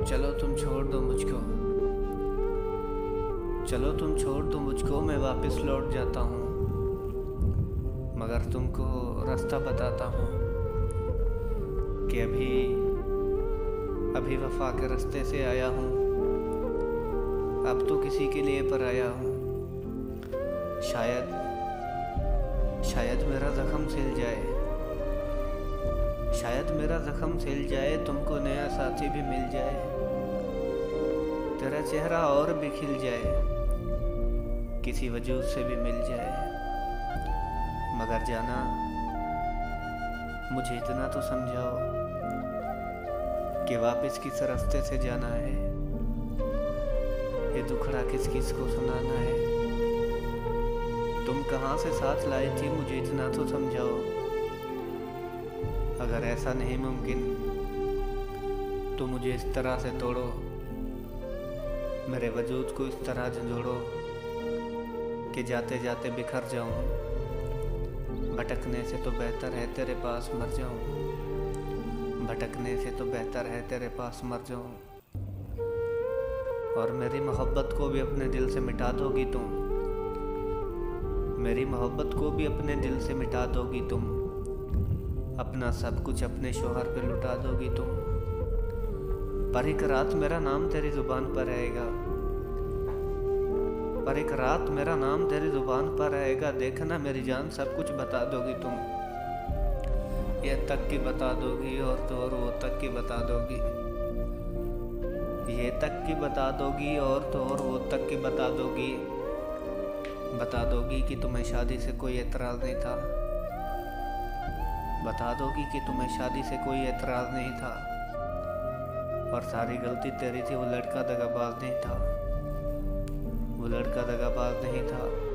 चलो तुम छोड़ दो मुझको, चलो तुम छोड़ दो मुझको, मैं वापस लौट जाता हूँ। मगर तुमको रास्ता बताता हूँ कि अभी वफा के रास्ते से आया हूँ। अब तो किसी के लिए पर आया हूँ। शायद मेरा ज़ख्म सिल जाए, शायद मेरा ज़ख्म सिल जाए, तुमको नया साथी भी मिल जाए, तेरा चेहरा और भी खिल जाए, किसी वजूद से भी मिल जाए। मगर जाना, मुझे इतना तो समझाओ कि वापस किस रास्ते से जाना है, ये दुखड़ा किस किस को सुनाना है। तुम कहाँ से साथ लाई थी, मुझे इतना तो समझाओ। अगर ऐसा नहीं मुमकिन तो मुझे इस तरह से तोड़ो, मेरे वजूद को इस तरह झंझोड़ो कि जाते जाते बिखर जाऊं। भटकने से तो बेहतर है तेरे पास मर जाऊं, भटकने से तो बेहतर है तेरे पास मर जाऊं। और मेरी मोहब्बत को भी अपने दिल से मिटा दोगी तुम, मेरी मोहब्बत को भी अपने दिल से मिटा दोगी तुम। अपना सब कुछ अपने शोहर पे लुटा दोगी तुम। पर एक रात मेरा नाम तेरी जुबान पर रहेगा, पर एक रात मेरा नाम तेरी जुबान पर रहेगा। देखना मेरी जान, सब कुछ बता दोगी तुम। ये तक की बता दोगी और तो और वो तक की बता दोगी, ये तक की बता दोगी और तो और वो तक की बता दोगी। बता दोगी कि तुम्हें शादी से कोई एतराज़ नहीं था, बता दोगी कि तुम्हें शादी से कोई एतराज़ नहीं था। और सारी गलती तेरी थी, वो लड़का दगाबाज नहीं था, वो लड़का दगाबाज नहीं था।